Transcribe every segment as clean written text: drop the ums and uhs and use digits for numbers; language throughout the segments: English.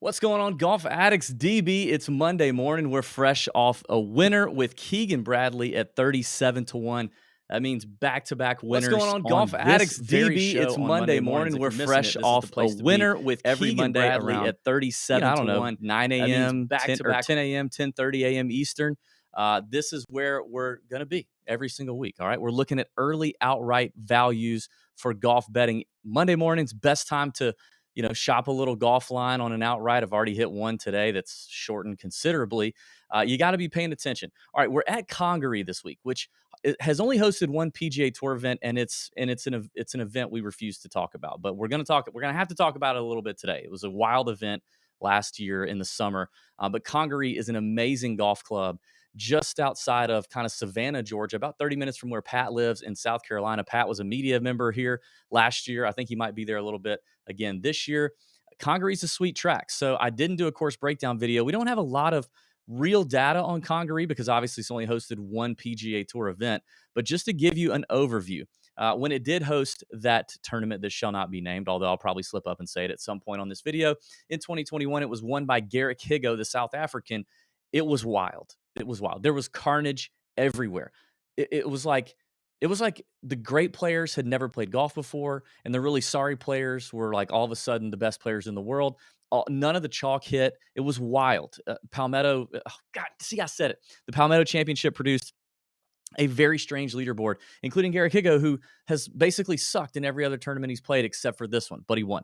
What's going on, Golf Addicts DB? It's Monday morning. We're fresh off a winner with Keegan Bradley at 37-1. That means back-to-back What's going winners on, on Golf this Addicts very DB? show It's on Monday Monday mornings. morning. If We're you're missing it, fresh this is the off a place to be. winner with Every Keegan Monday Bradley around, at 37-1. 9 That means a.m., 10 or back-to-back 10 a.m., 10:30 a.m. Eastern. This is where we're going to be every single week. All right. We're looking at early outright values for golf betting. Monday mornings, best time to shop a little golf line on an outright. I've already hit one today that's shortened considerably. You got to be paying attention. All right, we're at Congaree this week, which has only hosted one PGA Tour event, and it's an event we refuse to talk about. But we're gonna have to talk about it a little bit today. It was a wild event last year in the summer, but Congaree is an amazing golf club just outside of kind of Savannah, Georgia, about 30 minutes from where Pat lives in South Carolina. Pat was a media member here last year. I think he might be there a little bit again this year. Congaree's a sweet track. So I didn't do a course breakdown video. We don't have a lot of real data on Congaree because obviously it's only hosted one PGA Tour event. But just to give you an overview, when it did host that tournament that shall not be named, although I'll probably slip up and say it at some point on this video, in 2021, it was won by Garrick Higo, the South African. It was wild. It was wild. There was carnage everywhere. It was like the great players had never played golf before, and the really sorry players were like all of a sudden the best players in the world. None of the chalk hit. It was wild. Palmetto, oh God, see, I said it. The Palmetto Championship produced a very strange leaderboard, including Garrick Higo, who has basically sucked in every other tournament he's played except for this one, but he won.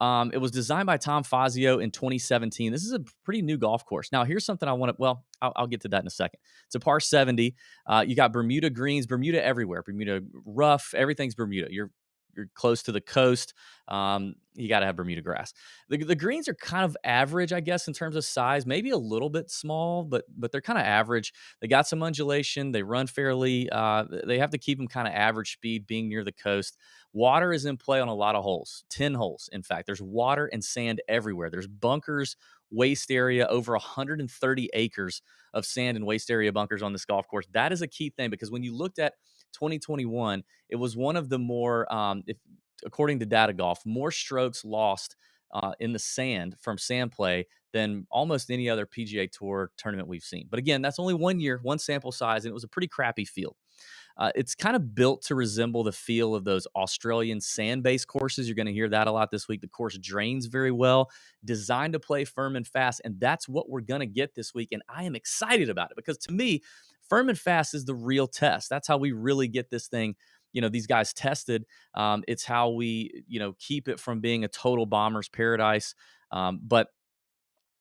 It was designed by Tom Fazio in 2017. This is a pretty new golf course. Now, here's something I want to, well, I'll get to that in a second. It's a par 70. You got Bermuda greens, Bermuda everywhere, Bermuda rough, everything's Bermuda. You're close to the coast. You got to have Bermuda grass. The greens are kind of average, I guess, in terms of size, maybe a little bit small, but they're kind of average. They got some undulation. They run fairly. They have to keep them kind of average speed being near the coast. Water is in play on a lot of holes, 10 holes. In fact, there's water and sand everywhere. There's bunkers, waste area, over 130 acres of sand and waste area bunkers on this golf course. That is a key thing because when you looked at 2021, it was one of the more, according to Data Golf, more strokes lost in the sand from sand play than almost any other PGA Tour tournament we've seen. But again, that's only 1 year, one sample size, and it was a pretty crappy field. It's kind of built to resemble the feel of those Australian sand-based courses. You're going to hear that a lot this week. The course drains very well, designed to play firm and fast, and that's what we're going to get this week. And I am excited about it because to me, firm and fast is the real test. That's how we really get this thing, these guys tested. It's how we, keep it from being a total bomber's paradise. But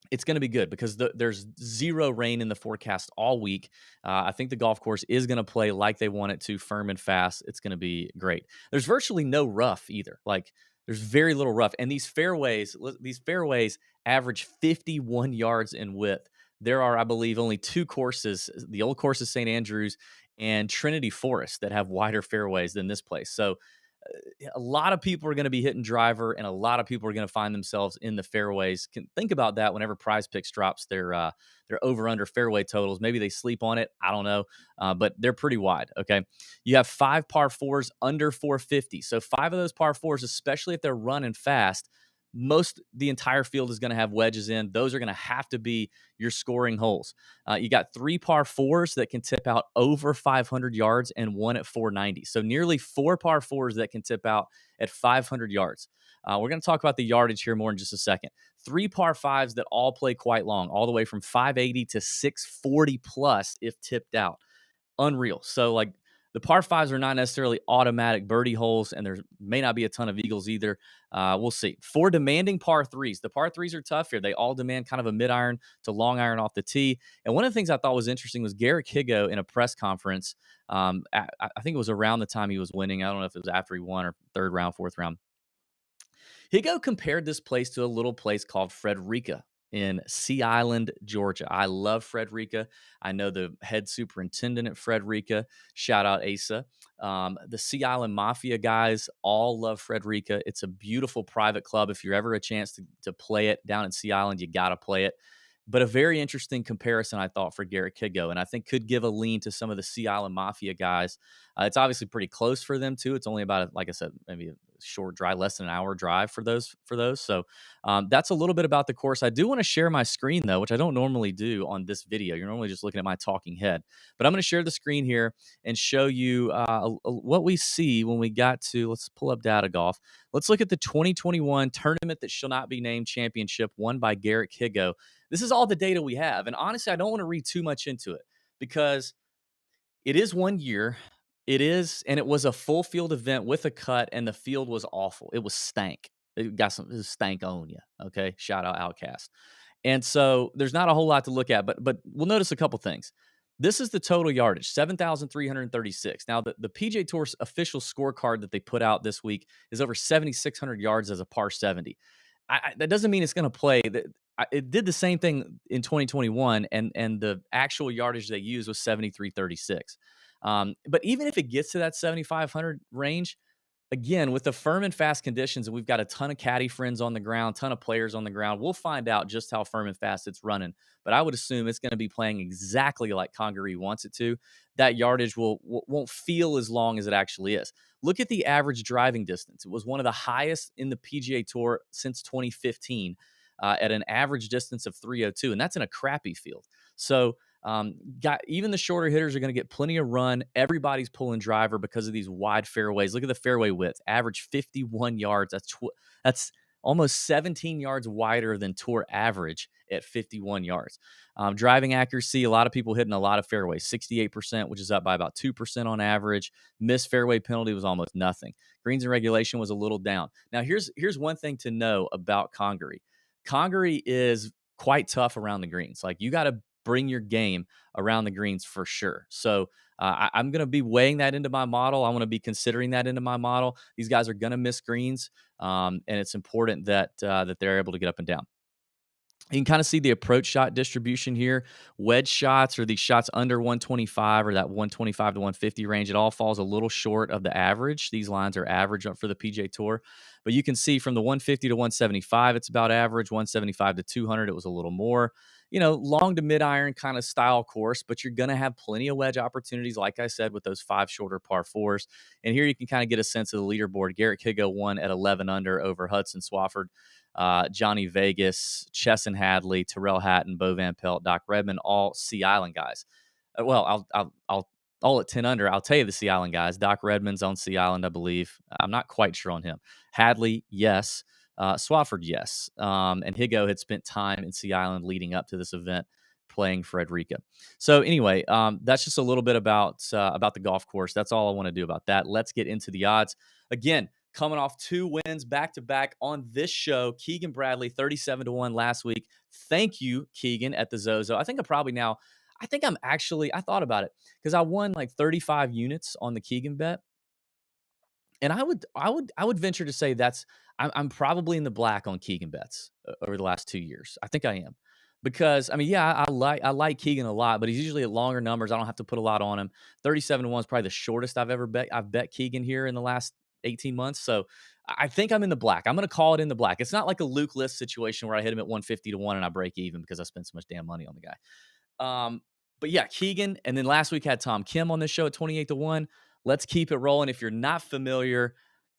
it's going to be good because there's zero rain in the forecast all week. I think the golf course is going to play like they want it to, firm and fast. It's going to be great. There's virtually no rough either. Like there's very little rough. And these fairways average 51 yards in width. There are, I believe, only two courses, the old course of St. Andrews and Trinity Forest, that have wider fairways than this place. So a lot of people are going to be hitting driver, and a lot of people are going to find themselves in the fairways. Can think about that whenever Prize Picks drops their over under fairway totals. Maybe they sleep on it. I don't know, but they're pretty wide. Okay, you have 5 par 4s under 450. So 5 of those par 4s, especially if they're running fast, the entire field is going to have wedges in. Those are going to have to be your scoring holes. You got 3 par 4s that can tip out over 500 yards and 1 at 490. So nearly 4 par 4s that can tip out at 500 yards. We're going to talk about the yardage here more in just a second. 3 par 5s that all play quite long, all the way from 580 to 640 plus if tipped out. Unreal. So like the par 5s are not necessarily automatic birdie holes, and there may not be a ton of eagles either. We'll see. 4 demanding par 3s. The par 3s are tough here. They all demand kind of a mid iron to long iron off the tee. And one of the things I thought was interesting was Garrick Higo in a press conference. I think it was around the time he was winning. I don't know if it was after he won or third round, fourth round. Higo compared this place to a little place called Frederica in Sea Island, Georgia. I love Frederica. I know the head superintendent at Frederica. Shout out Asa. The Sea Island Mafia guys all love Frederica. It's a beautiful private club. If you're ever a chance to play it down in Sea Island, you got to play it. But a very interesting comparison, I thought, for Garrick Higo, and I think could give a lean to some of the Sea Island Mafia guys. It's obviously pretty close for them too. It's only about, like I said, maybe a short drive, less than an hour drive for those. So that's a little bit about the course. I do want to share my screen though, which I don't normally do on this video. You're normally just looking at my talking head, but I'm going to share the screen here and show you what we see when we got to. Let's pull up Data Golf. Let's look at the 2021 Tournament That Shall Not Be Named Championship won by Garrett Higo. This is all the data we have. And honestly, I don't want to read too much into it because it is 1 year. It is, and it was a full field event with a cut, and the field was awful. It was stank. It was stank on you. Okay. Shout out Outcast. And so there's not a whole lot to look at, but we'll notice a couple things. This is the total yardage, 7,336. Now, the PGA Tour's official scorecard that they put out this week is over 7,600 yards as a par 70. That doesn't mean it's going to play. It did the same thing in 2021, and the actual yardage they used was 7,336. But even if it gets to that 7,500 range, again, with the firm and fast conditions, and we've got a ton of caddy friends on the ground, ton of players on the ground, we'll find out just how firm and fast it's running. But I would assume it's going to be playing exactly like Congaree wants it to. That yardage won't feel as long as it actually is. Look at the average driving distance. It was one of the highest in the PGA Tour since 2015 at an average distance of 302, and that's in a crappy field. So even the shorter hitters are going to get plenty of run. Everybody's pulling driver because of these wide fairways. Look at the fairway width, average 51 yards. That's almost 17 yards wider than tour average at 51 yards. Driving accuracy, a lot of people hitting a lot of fairways, 68%, which is up by about 2% on average. Missed fairway penalty was almost nothing. Greens and regulation was a little down. Now, here's one thing to know about Congaree. Congaree is quite tough around the greens. Like, you got to bring your game around the greens for sure. So I'm going to be weighing that into my model. I want to be considering that into my model. These guys are going to miss greens, and it's important that they're able to get up and down. You can kind of see the approach shot distribution here. Wedge shots, or these shots under 125 or that 125 to 150 range, it all falls a little short of the average. These lines are average for the PGA Tour. But you can see from the 150 to 175, it's about average. 175 to 200, it was a little more. Long to mid iron kind of style course, but you're going to have plenty of wedge opportunities, like I said, with those 5 shorter par 4s. And here you can kind of get a sense of the leaderboard. Garrett Higo won at 11 under over Hudson Swafford, Johnny Vegas, Chesson Hadley, Terrell Hatton, Bo Van Pelt, Doc Redman, all Sea Island guys. Well, I'll all at 10 under. I'll tell you the Sea Island guys. Doc Redman's on Sea Island, I believe. I'm not quite sure on him. Hadley, yes. Swafford, yes. And Higo had spent time in Sea Island leading up to this event playing Frederica. So anyway, that's just a little bit about the golf course. That's all I want to do about that. Let's get into the odds. Again, coming off 2 wins back-to-back on this show, Keegan Bradley, 37-1 last week. Thank you, Keegan, at the Zozo. I thought about it because I won like 35 units on the Keegan bet. And I would venture to say I'm probably in the black on Keegan bets over the last 2 years. I think I am. Because I like Keegan a lot, but he's usually at longer numbers. I don't have to put a lot on him. 37-1 is probably the shortest I've ever bet. I've bet Keegan here in the last 18 months. So I think I'm in the black. I'm going to call it in the black. It's not like a Luke List situation where I hit him at 150-1 and I break even because I spent so much damn money on the guy. But yeah, Keegan. And then last week had Tom Kim on this show at 28-1. Let's keep it rolling. If you're not familiar,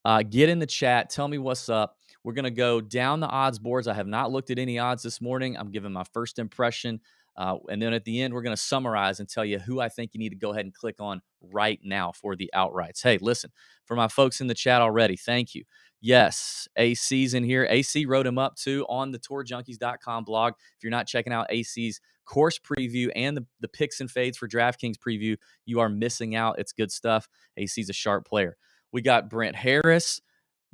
get in the chat. Tell me what's up. We're going to go down the odds boards. I have not looked at any odds this morning. I'm giving my first impression. And then at the end, we're going to summarize and tell you who I think you need to go ahead and click on right now for the outrights. Hey, listen, for my folks in the chat already, thank you. Yes, AC's in here. AC wrote him up too on the tourjunkies.com blog. If you're not checking out AC's course preview and the picks and fades for DraftKings preview, you are missing out. It's good stuff. AC's a sharp player. We got Brent Harris.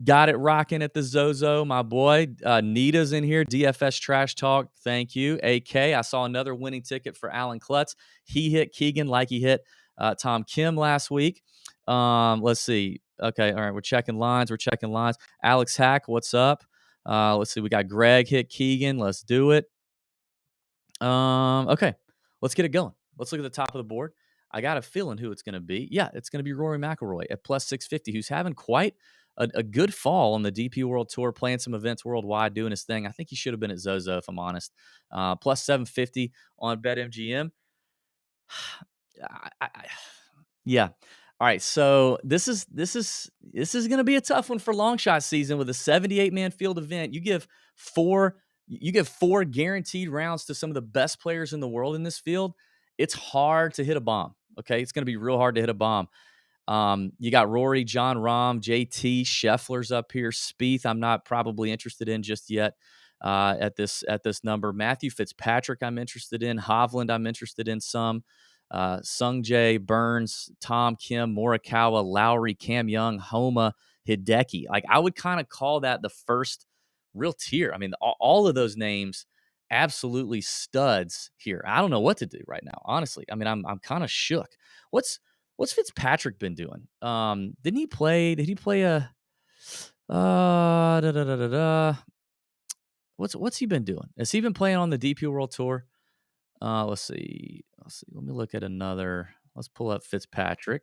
Got it rocking at the Zozo, my boy. Nita's in here. DFS Trash Talk. Thank you. AK. I saw another winning ticket for Alan Klutz. He hit Keegan like he hit Tom Kim last week. Let's see. Okay. All right. We're checking lines. Alex Hack, what's up? Let's see. We got Greg hit Keegan. Let's do it. Okay. Let's get it going. Let's look at the top of the board. I got a feeling who it's going to be. Yeah, it's going to be Rory McIlroy at plus 650, who's having quite a good fall on the DP World Tour, playing some events worldwide, doing his thing. I think he should have been at Zozo, if I'm honest. Plus 750 on BetMGM. Yeah. All right, so this is going to be a tough one for long shot season with a 78-man field event. You give four guaranteed rounds to some of the best players in the world in this field. It's hard to hit a bomb. Okay, it's going to be real hard to hit a bomb. You got Rory, John Rahm, JT, Scheffler's up here. Spieth, I'm not probably interested in just yet at this number. Matthew Fitzpatrick, I'm interested in. Hovland, I'm interested in some. Sung Jae, Burns, Tom Kim, Morikawa, Lowry, Cam Young, Homa, Hideki. Like I would kind of call that the first real tier. I mean, all of those names absolutely studs here. I don't know what to do right now, honestly. I mean, I'm kind of shook. What's What's Fitzpatrick been doing? Didn't he play? Did he play a? Da, da, da, da, da. What's he been doing? Has he been playing on the DP World Tour? Let's see. Let's see. Let me look at another. Let's pull up Fitzpatrick.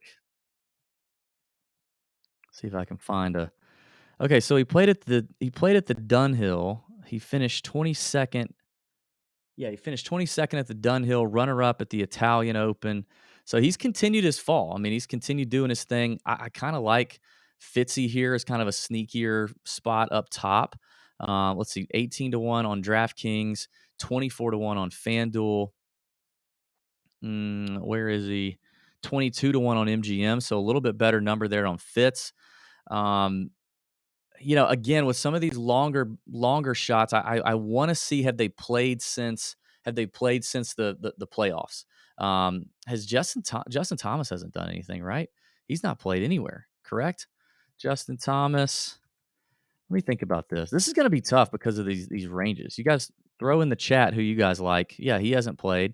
See if I can find a. Okay, so he played at the Dunhill. He finished 22nd. Yeah, he finished 22nd at the Dunhill, runner up at the Italian Open. So he's continued his fall. I mean, he's continued doing his thing. I kind of like Fitzy here as kind of a sneakier spot up top. Let's see, 18-1 on DraftKings, 24-1 on FanDuel. Where is he? 22-1 on MGM. So a little bit better number there on Fitz. Um, again, with some of these longer shots, I want to see have they played since the playoffs. Has Justin Thomas hasn't done anything, right? He's not played anywhere, correct? Justin Thomas. Let me think about this. This is going to be tough because of these ranges. You guys throw in the chat who you guys like. Yeah, he hasn't played.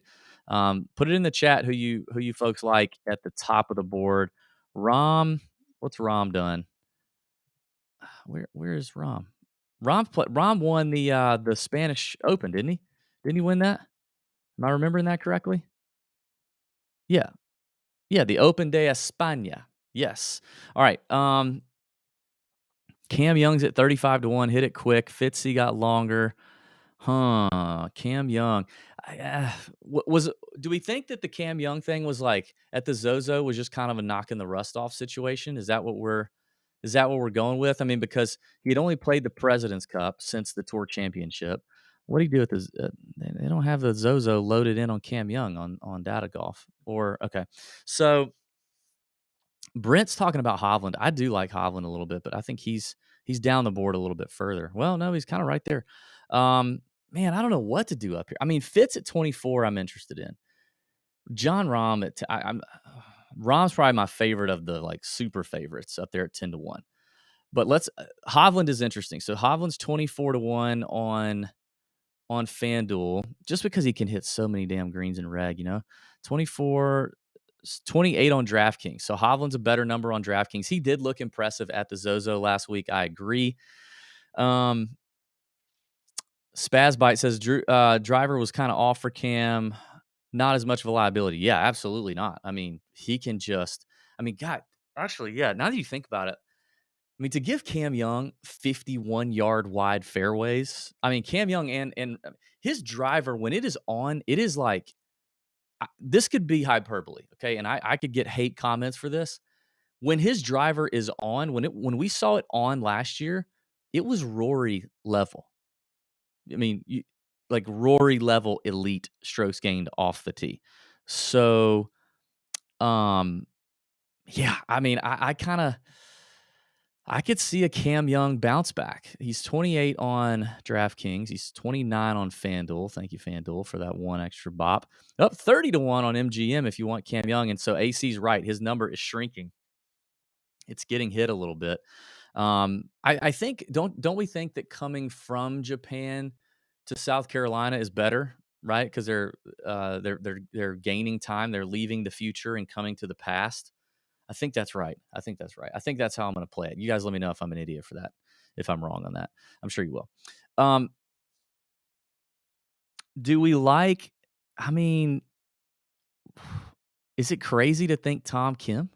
Put it in the chat who you folks like at the top of the board. Rom, what's Rom done? Where is Rom? Rom won the Spanish Open, didn't he? Didn't he win that? Am I remembering that correctly? Yeah. Yeah, the Open de España. Yes. All right. Cam Young's at 35-1, hit it quick. Fitzy got longer. Huh, Cam Young. Was do we think that the Cam Young thing was like at the Zozo was just kind of a knocking the rust off situation? Is that what we're going with? I mean, because he had only played the President's Cup since the Tour Championship. What do you do with this? They don't have the Zozo loaded in on Cam Young on Data Golf. Or okay, so Brent's talking about Hovland. I do like Hovland a little bit, but I think he's down the board a little bit further. Well, no, he's kind of right there. Man, I don't know what to do up here. I mean, Fitz at 24, I'm interested in. John Rahm I'm Rahm's probably my favorite of the like super favorites up there at 10-1. But Hovland is interesting. So Hovland's 24-1 on FanDuel just because he can hit so many damn greens in reg. 24 28 on DraftKings. So Hovland's a better number on DraftKings. He did look impressive at the Zozo last week. I agree. Spazbite says driver was kind of off for Cam. Not as much of a liability. Yeah, absolutely not. I mean, God, actually, yeah, now that you think about it, I mean, to give Cam Young 51-yard wide fairways, I mean, Cam Young and his driver, when it is on, it is like, this could be hyperbole, okay? And I could get hate comments for this. When his driver is on, when we saw it on last year, it was Rory level. I mean, like Rory level elite strokes gained off the tee. So, yeah, I mean, I could see a Cam Young bounce back. He's 28 on DraftKings. He's 29 on FanDuel. Thank you, FanDuel, for that one extra bop. Up 30-1 on MGM if you want Cam Young. And so AC's right. His number is shrinking. It's getting hit a little bit. I think don't we think that coming from Japan to South Carolina is better, right? Because they're gaining time. They're leaving the future and coming to the past. I think that's right. I think that's how I'm going to play it. You guys let me know if I'm an idiot for that, if I'm wrong on that. I'm sure you will. Do we like, I mean, is it crazy to think Tom Kim?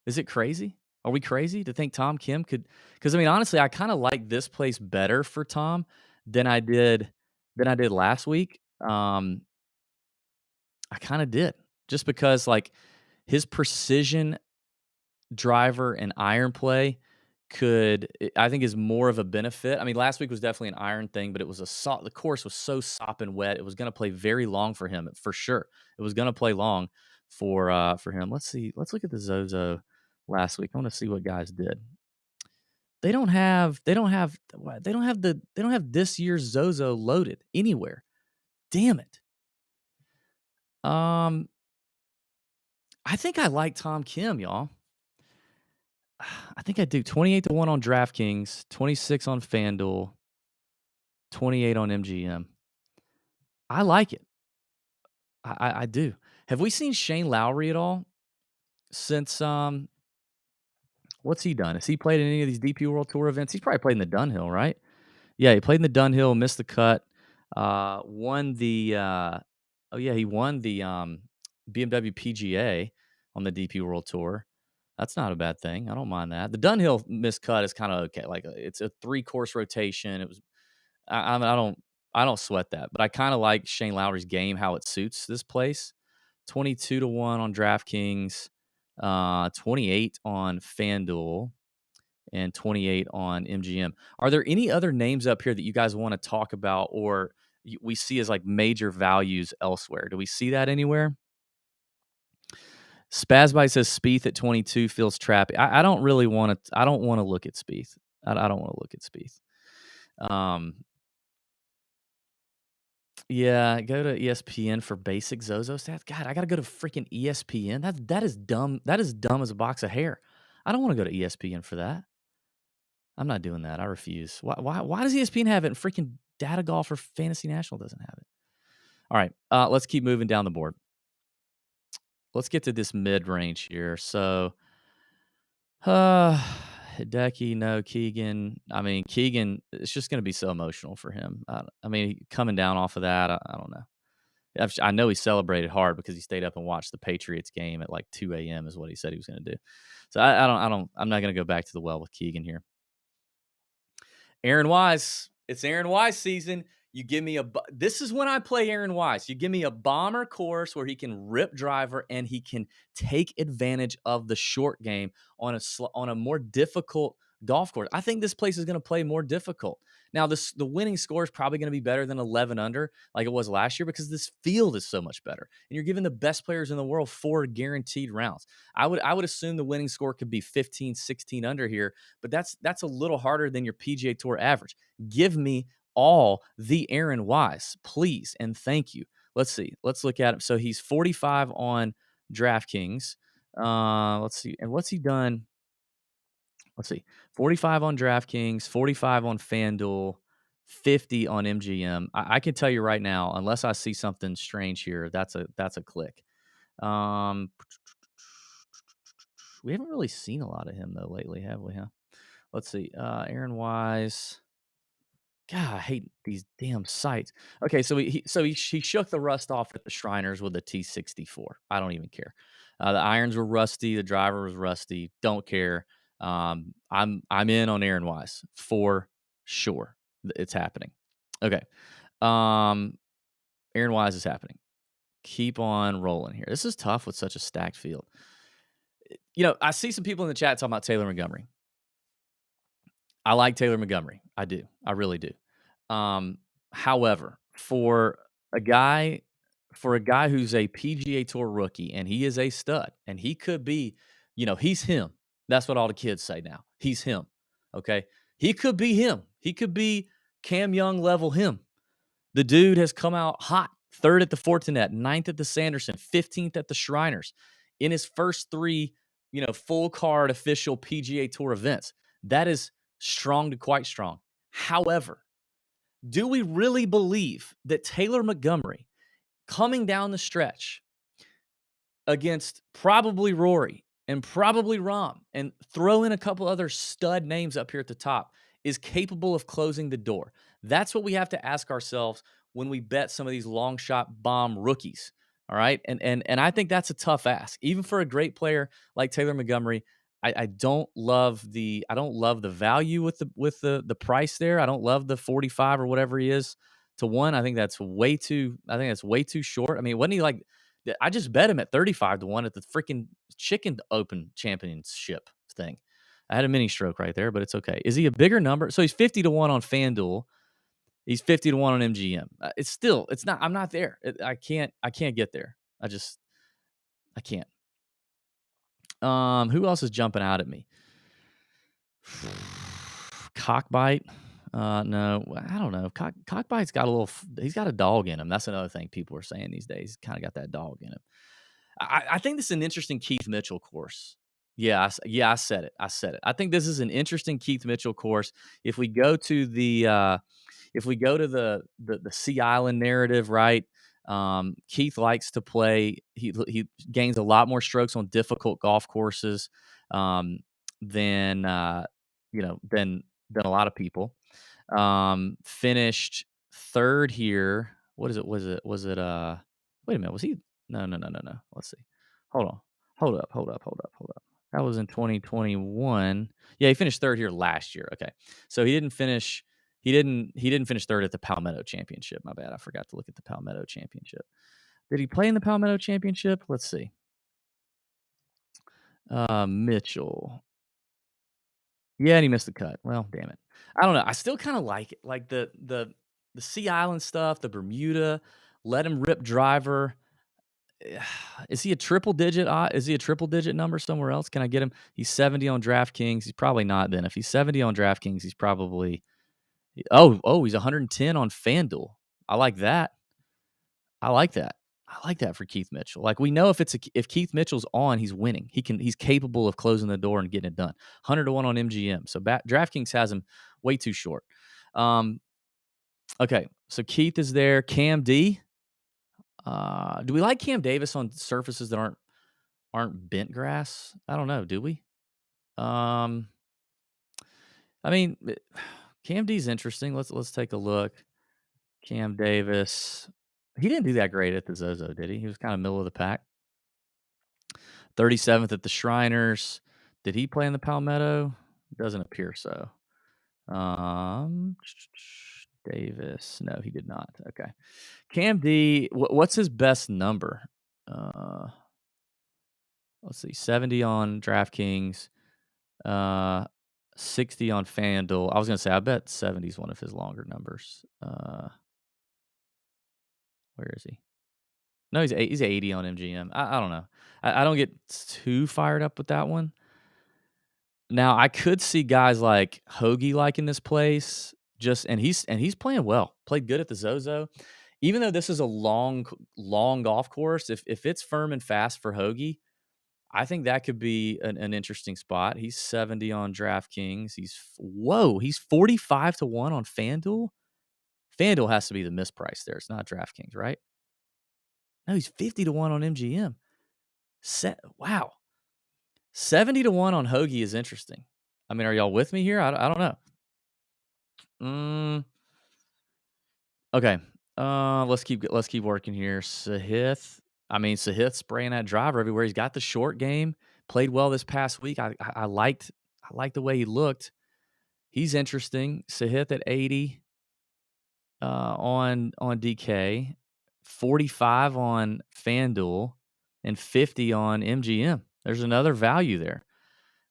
Is it crazy? Are we crazy to think Tom Kim could? Because I mean, honestly, I kind of like this place better for Tom than I did last week. I kind of did just because like his precision driver and iron play I think is more of a benefit. I mean, last week was definitely an iron thing, but it was the course was so sopping wet. It was going to play very long for him for sure. It was going to play long for him. Let's see. Let's look at the Zozo last week. I want to see what guys did. They don't have this year's Zozo loaded anywhere. Damn it. I think I like Tom Kim, y'all. I think I do. 28 to 1 on DraftKings, 26 on FanDuel, 28 on MGM. I like it. I do. Have we seen Shane Lowry at all since what's he done? Has he played in any of these DP World Tour events? He's probably played in the Dunhill, right? Yeah, he played in the Dunhill, missed the cut, won the he won the BMW PGA on the DP World Tour. That's not a bad thing. I don't mind that. The Dunhill miscut is kind of okay. Like it's a 3-course rotation. It was I don't sweat that, but I kind of like Shane Lowry's game, how it suits this place. 22 to 1 on DraftKings, 28 on FanDuel, and 28 on MGM. Are there any other names up here that you guys want to talk about or we see as like major values elsewhere? Do we see that anywhere? Spazbite says Spieth at 22 feels trappy. I don't really want to. I don't want to look at Spieth. I don't want to look at Spieth. Yeah, go to ESPN for basic Zozo stats. God, I got to go to freaking ESPN. That is dumb. That is dumb as a box of hair. I don't want to go to ESPN for that. I'm not doing that. I refuse. Why does ESPN have it and freaking Data Golf or Fantasy National doesn't have it? All right, let's keep moving down the board. Let's get to this mid-range here. So, Hideki, no, Keegan. I mean, Keegan, it's just going to be so emotional for him. I mean, coming down off of that, I don't know. I know he celebrated hard because he stayed up and watched the Patriots game at like 2 a.m. is what he said he was going to do. So I'm not going to go back to the well with Keegan here. Aaron Wise. It's Aaron Wise season. You give me this is when I play Aaron Wise. You give me a bomber course where he can rip driver and he can take advantage of the short game on a more difficult golf course. I think this place is going to play more difficult. Now, the winning score is probably going to be better than 11 under like it was last year because this field is so much better. And you're giving the best players in the world 4 guaranteed rounds. I would assume the winning score could be 15, 16 under here, but that's a little harder than your PGA Tour average. Give me all the Aaron Wise, please, and thank you. Let's see. Let's look at him. So he's 45 on DraftKings. Let's see. And what's he done? Let's see. 45 on DraftKings, 45 on FanDuel, 50 on MGM. I can tell you right now, unless I see something strange here, that's a click. We haven't really seen a lot of him though lately, have we? Huh? Let's see. Aaron Wise. God, I hate these damn sites. Okay, so he shook the rust off at the Shriners with a T64. I don't even care. The irons were rusty. The driver was rusty. Don't care. I'm in on Aaron Wise for sure. It's happening. Okay. Aaron Wise is happening. Keep on rolling here. This is tough with such a stacked field. You know, I see some people in the chat talking about Taylor Montgomery. I like Taylor Montgomery. I do. I really do. However, for a guy who's a PGA Tour rookie and he is a stud and he could be, he's him. That's what all the kids say now. He's him. Okay. He could be him. He could be Cam Young level him. The dude has come out hot. 3rd at the Fortinet, 9th at the Sanderson, 15th at the Shriners in his first 3, full card official PGA Tour events. That is strong to quite strong. However, do we really believe that Taylor Montgomery coming down the stretch against probably Rory and probably Rahm and throw in a couple other stud names up here at the top is capable of closing the door? That's what we have to ask ourselves when we bet some of these long shot bomb rookies. All right. And I think that's a tough ask, even for a great player like Taylor Montgomery. I don't love the value with the price there. I don't love the 45 or whatever he is to 1. I think that's way too short. I mean, wasn't he like I just bet him at 35 to 1 at the freaking Chicken Open Championship thing. I had a mini stroke right there, but it's okay. Is he a bigger number? So he's 50 to 1 on FanDuel. He's 50 to 1 on MGM. It's not, I'm not there. I can't get there. I can't. Who else is jumping out at me? Cockbite. No, I don't know. Cockbite's got he's got a dog in him. That's another thing people are saying these days. He's kind of got that dog in him. I think this is an interesting Keith Mitchell course. Yeah, I said it. I think this is an interesting Keith Mitchell course. If we go to the Sea Island narrative, right? Keith likes to play. He gains a lot more strokes on difficult golf courses than than a lot of people. Finished third here. What is it? Was it wait a minute, was he no. Let's see. Hold on. Hold up. That was in 2021. Yeah, he finished third here last year. Okay. So he didn't finish third at the Palmetto Championship. My bad. I forgot to look at the Palmetto Championship. Did he play in the Palmetto Championship? Let's see. Mitchell. Yeah, and he missed the cut. Well, damn it. I don't know. I still kind of like it. Like the Sea Island stuff, the Bermuda, let him rip driver. Is he a triple digit? Is he a triple digit number somewhere else? Can I get him? He's 70 on DraftKings. He's probably not. Then if he's 70 on DraftKings, he's probably he's 110 on FanDuel. I like that. I like that. I like that for Keith Mitchell. Like we know if Keith Mitchell's on, he's winning. He's capable of closing the door and getting it done. 100 to 1 on MGM. So DraftKings has him way too short. Okay, so Keith is there. Cam D. Do we like Cam Davis on surfaces that aren't bent grass? I don't know. Do we? I mean, Cam D's interesting. Let's take a look. Cam Davis. He didn't do that great at the Zozo, did he? He was kind of middle of the pack. 37th at the Shriners. Did he play in the Palmetto? Doesn't appear so. Davis. No, he did not. Okay. Cam D, what's his best number? Let's see. 70 on DraftKings. 60 on FanDuel. I was going to say, I bet 70 is one of his longer numbers. Where is he? No, he's 80 on MGM. I don't know. I don't get too fired up with that one. Now, I could see guys like Hoagie liking this place. And he's playing well. Played good at the Zozo. Even though this is a long golf course, if it's firm and fast for Hoagie, I think that could be an interesting spot. He's 70 on DraftKings. He's 45 to 1 on FanDuel. FanDuel has to be the misprice there. It's not DraftKings, right? No, he's 50 to 1 on MGM. Wow. 70 to 1 on Hoagie is interesting. I mean, are y'all with me here? I don't know. Okay. Let's keep working here. Sahith. I mean, Sahith spraying that driver everywhere. He's got the short game. Played well this past week. I liked the way he looked. He's interesting. Sahith at 80 on DK, 45 on FanDuel, and 50 on MGM. There's another value there.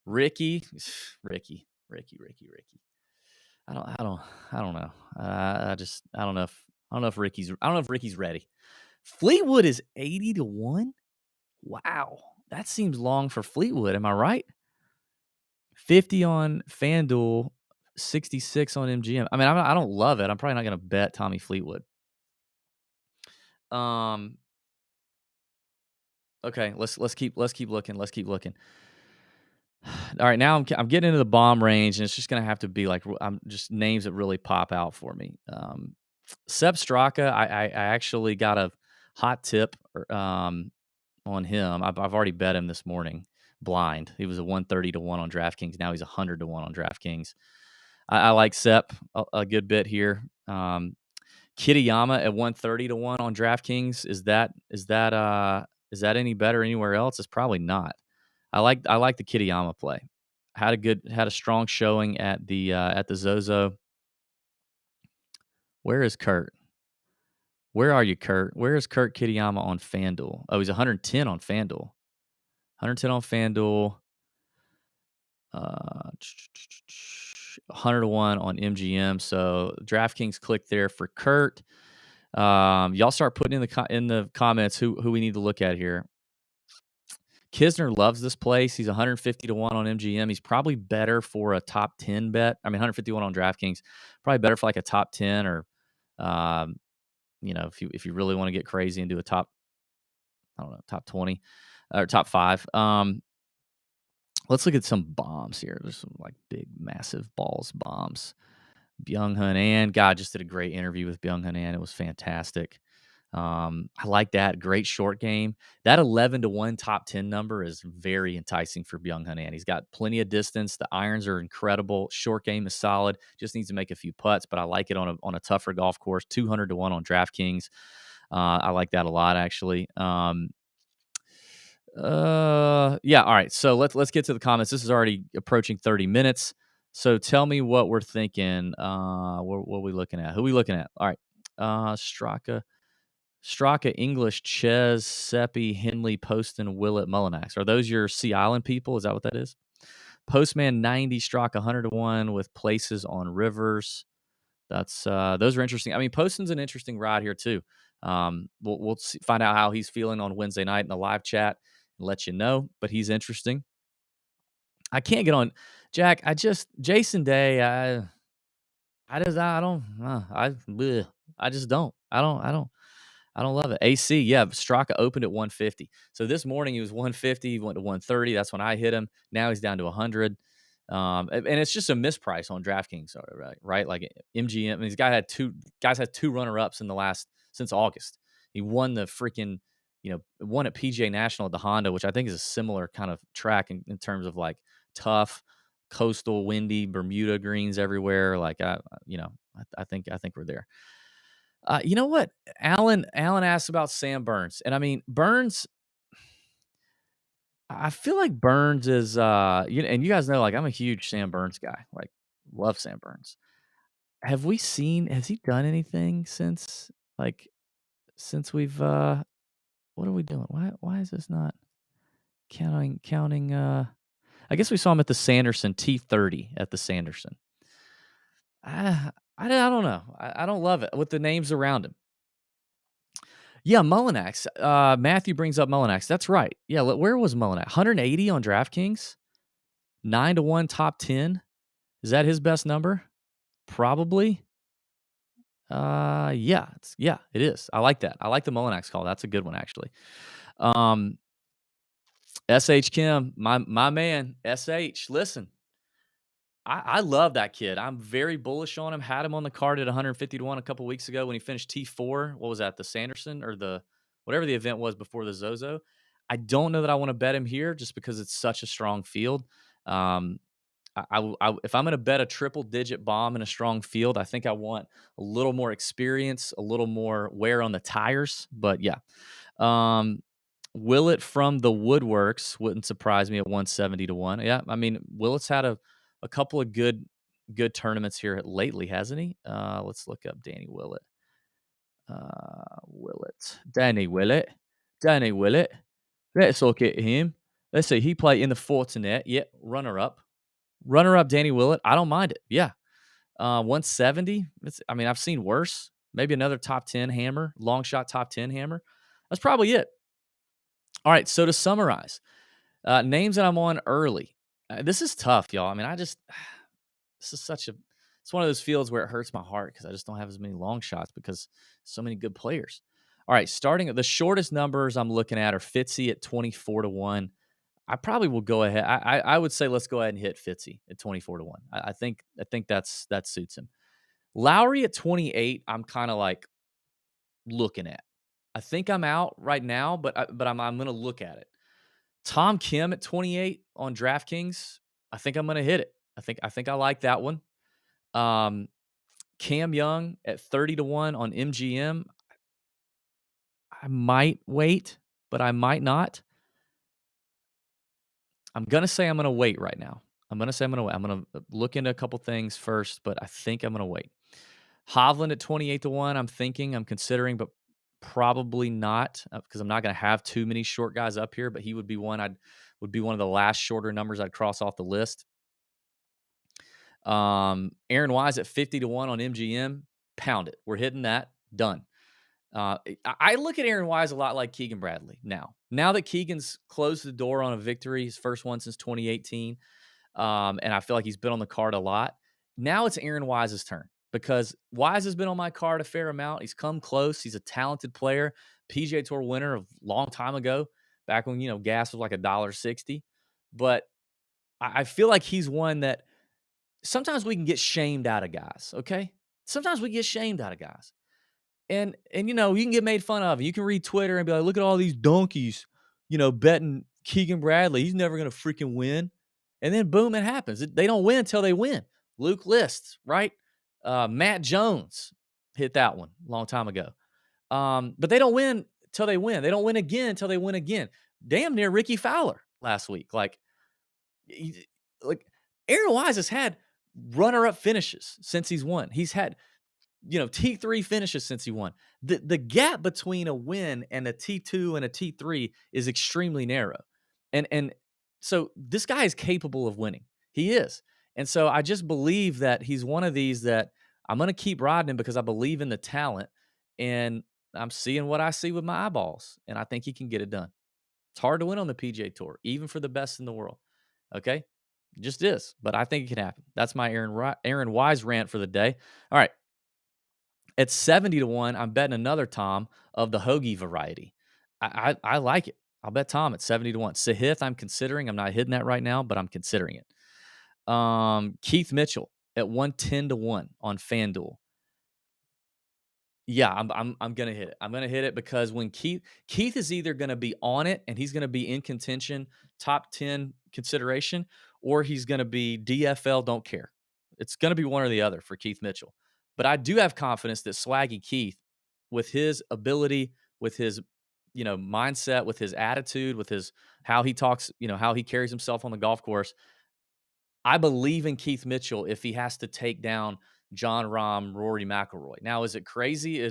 Ricky. I don't know. I don't know if Ricky's ready. Fleetwood is 80 to 1. Wow. That seems long for Fleetwood. Am I right? 50 on FanDuel, 66 on MGM. I mean, I don't love it. I'm probably not going to bet Tommy Fleetwood. Okay, let's keep looking. All right, now I'm getting into the bomb range, and it's just gonna have to be like I'm just names that really pop out for me. Sepp Straka, I actually got a hot tip on him. I've already bet him this morning blind. He was a 130 to 1 on DraftKings. Now he's 100 to 1 on DraftKings. I like Sepp a good bit here. Kitayama at 130 to 1 on DraftKings. Is that any better anywhere else? It's probably not. I like the Kitayama play. Had a strong showing at the Zozo. Where is Kurt? Where are you, Kurt? Where is Kurt Kitayama on FanDuel? Oh, he's 110 on FanDuel. 110 on FanDuel. 100 to 1 on MGM. So DraftKings click there for Kurt. Y'all start putting in the comments who we need to look at here. Kisner loves this place. He's 150 to 1 on MGM. He's probably better for a top 10 bet. I mean, 151 on DraftKings. Probably better for like a top 10 or if you really want to get crazy and do a top, I don't know, top 20 or top 5. Let's look at some bombs here. There's some like big, massive bombs. Byung-Hun An. God, just did a great interview with Byung-Hun An. It was fantastic. I like that. Great short game. That 11 to 1 top 10 number is very enticing for Byung-Hun An. He's got plenty of distance. The irons are incredible. Short game is solid. Just needs to make a few putts, but I like it on a tougher golf course. 200 to 1 on DraftKings. I like that a lot, actually. Yeah. All right. So let's get to the comments. This is already approaching 30 minutes. So tell me what we're thinking. What are we looking at? Who are we looking at? All right. Straka, English, Ches, Seppi, Henley, Poston, Willett, Mullinax. Are those your Sea Island people? Is that what that is? Postman 90, Straka 100 to 1 with places on rivers. That's those are interesting. I mean, Poston's an interesting ride here too. We'll find out how he's feeling on Wednesday night in the live chat and let you know. But he's interesting. I can't get on Jack. Jason Day. I just don't. I don't love it. AC, yeah, Straka opened at 150. So this morning he was 150, he went to 130. That's when I hit him. Now he's down to 100. And it's just a misprice on DraftKings, right? Like MGM. I mean, these guys had two runner-ups since August. He won the freaking, won at PGA National at the Honda, which I think is a similar kind of track in terms of like tough, coastal, windy, Bermuda greens everywhere. Like I think we're there. You know what? Alan asked about Sam Burns, and I mean Burns. I feel like Burns is, and you guys know, like I'm a huge Sam Burns guy. Like, love Sam Burns. Has he done anything like, since we've, what are we doing? Why is this not counting? I guess we saw him at the Sanderson T30 at the Sanderson. I don't know. I don't love it with the names around him. Yeah, Mullinax. Matthew brings up Mullinax. That's right. Yeah, where was Mullinax? 180 on DraftKings, 9 to 1 top 10. Is that his best number? Probably. Yeah, it is. I like that. I like the Mullinax call. That's a good one, actually. SH Kim, my man, SH. Listen, I love that kid. I'm very bullish on him. Had him on the card at 150 to 1 a couple weeks ago when he finished T4. What was that? The Sanderson or whatever the event was before the Zozo. I don't know that I want to bet him here just because it's such a strong field. If I'm going to bet a triple digit bomb in a strong field, I think I want a little more experience, a little more wear on the tires. But yeah. Willett from the Woodworks wouldn't surprise me at 170 to 1. Yeah, I mean, Willett's had a couple of good tournaments here lately, hasn't he? Let's look up Danny Willett. Danny Willett. Let's look at him. Let's see. He played in the Fortinet. Yep, runner-up. Danny Willett. I don't mind it. Yeah. 170. I've seen worse. Maybe another top 10 hammer, long shot top 10 hammer. That's probably it. All right, so to summarize, names that I'm on early. This is tough, y'all. I mean, this is it's one of those fields where it hurts my heart because I just don't have as many long shots because so many good players. All right, starting at the shortest numbers I'm looking at are Fitzy at 24 to 1. I probably will go ahead. I would say let's go ahead and hit Fitzy at 24 to 1. I think that suits him. Lowry at 28, I'm kind of like looking at. I think I'm out right now, but I'm going to look at it. Tom Kim at 28 on DraftKings. I think I'm going to hit it. I think I like that one. Cam Young at 30 to 1 on MGM. I might wait, but I might not. I'm going to say I'm going to wait right now. I'm going to look into a couple things first, but I think I'm going to wait. Hovland at 28 to 1. I'm considering, but Probably not, because I'm not going to have too many short guys up here. But he would be one of the last shorter numbers I'd cross off the list. Aaron Wise at 50-1 on MGM. Pound it. We're hitting that. Done. I look at Aaron Wise a lot like Keegan Bradley now. Now that Keegan's closed the door on a victory, his first one since 2018, and I feel like he's been on the card a lot. Now it's Aaron Wise's turn because Wise has been on my card a fair amount. He's come close. He's a talented player, PGA Tour winner a long time ago, back when gas was like $1.60. But I feel like he's one that sometimes we can get shamed out of guys. Okay, sometimes we get shamed out of guys. And you can get made fun of. You can read Twitter and be like, "Look at all these donkeys, betting Keegan Bradley. He's never gonna freaking win." And then boom, it happens. They don't win until they win. Luke List, right? Matt Jones hit that one a long time ago. But they don't win till they win. They don't win again until they win again. Damn near Ricky Fowler last week. Like Aaron Wise has had runner-up finishes since he's won. He's had T3 finishes since he won. The gap between a win and a T2 and a T3 is extremely narrow. And so this guy is capable of winning. He is. And so I just believe that he's one of these that I'm going to keep riding him because I believe in the talent and I'm seeing what I see with my eyeballs and I think he can get it done. It's hard to win on the PGA Tour, even for the best in the world. Okay? Just is, but I think it can happen. That's my Aaron Wise rant for the day. All right. At 70-1, I'm betting another Tom of the hoagie variety. I like it. I'll bet Tom at 70-1. Sahith, I'm considering. I'm not hitting that right now, but I'm considering it. Keith Mitchell at 110-1 on FanDuel. Yeah, I'm gonna hit it. I'm gonna hit it because when Keith is either gonna be on it and he's gonna be in contention, top 10 consideration, or he's gonna be DFL, don't care. It's gonna be one or the other for Keith Mitchell. But I do have confidence that Swaggy Keith, with his ability, with his mindset, with his attitude, with his how he talks, how he carries himself on the golf course, I believe in Keith Mitchell if he has to take down John Rahm, Rory McIlroy. Now, is it crazy? Are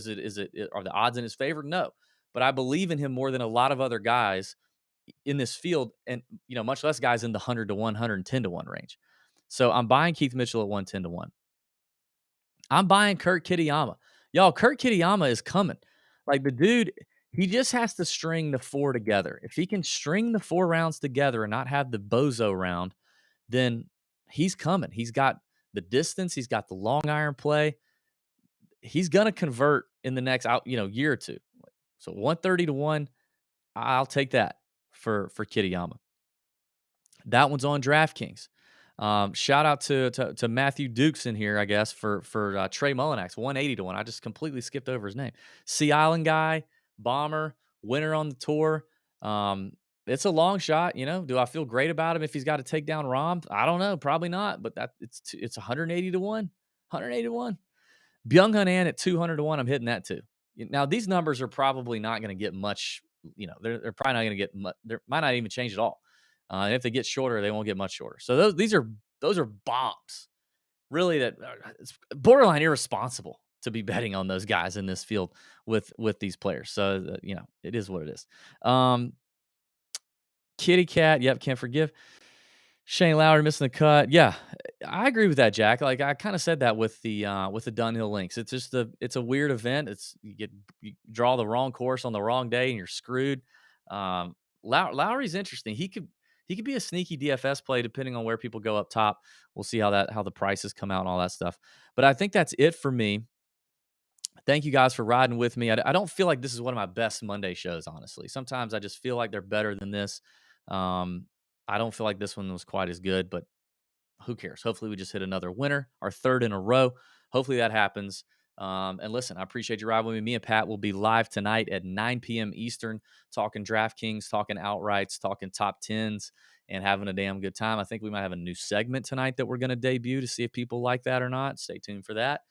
the odds in his favor? No, but I believe in him more than a lot of other guys in this field, and much less guys in the 100-1, 110-1 range. So I'm buying Keith Mitchell at 110-1. I'm buying Kurt Kitayama. Y'all, Kurt Kitayama is coming. Like the dude, he just has to string the four together. If he can string the 4 rounds together and not have the bozo round, then he's coming. He's got the distance. He's got the long iron play. He's going to convert in the next year or two. So 130-1, I'll take that for Kitayama. That one's on DraftKings. Shout out to Matthew Dukes in here, I guess, for Trey Mullinax, 180-1. I just completely skipped over his name. Sea Island guy, bomber, winner on the tour. It's a long shot, Do I feel great about him if he's got to take down Rahm? I don't know, probably not. But it's 180-1, 180-1. Byung-Hun An at 200-1. I'm hitting that too. Now these numbers are probably not going to get much. They're probably not going to get much. They might not even change at all. And if they get shorter, they won't get much shorter. So those are bombs. Really, that it's borderline irresponsible to be betting on those guys in this field with these players. So it is what it is. Kitty Cat, yep, can't forgive. Shane Lowry missing the cut. Yeah, I agree with that, Jack. Like I kind of said that with the Dunhill Links. It's just it's a weird event. You draw the wrong course on the wrong day and you're screwed. Lowry's interesting. He could be a sneaky DFS play depending on where people go up top. We'll see how the prices come out and all that stuff. But I think that's it for me. Thank you guys for riding with me. I don't feel like this is one of my best Monday shows, honestly. Sometimes I just feel like they're better than this. I don't feel like this one was quite as good, but who cares? Hopefully we just hit another winner, our 3rd in a row. Hopefully that happens. And listen, I appreciate you riding with me. Me and Pat will be live tonight at 9 p.m. Eastern, talking DraftKings, talking outrights, talking top 10s, and having a damn good time. I think we might have a new segment tonight that we're going to debut to see if people like that or not. Stay tuned for that.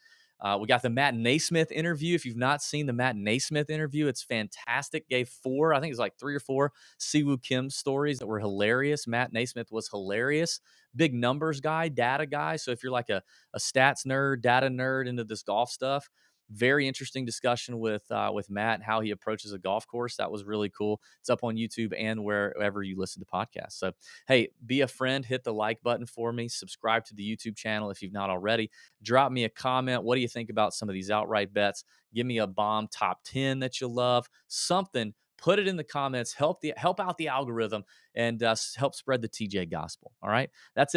We got the Matt Naismith interview. If you've not seen the Matt Naismith interview, it's fantastic. Gave 4, I think it was like 3 or 4 Siwoo Kim stories that were hilarious. Matt Naismith was hilarious. Big numbers guy, data guy. So if you're like a stats nerd, data nerd into this golf stuff, Very interesting discussion with Matt and how he approaches a golf course. That was really cool. It's up on YouTube and wherever you listen to podcasts. So, hey, be a friend, hit the like button for me, subscribe to the YouTube channel if you've not already. Drop me a comment. What do you think about some of these outright bets? Give me a bomb top 10 that you love. Something. Put it in the comments. Help out the algorithm and help spread the TJ gospel. All right. That's it.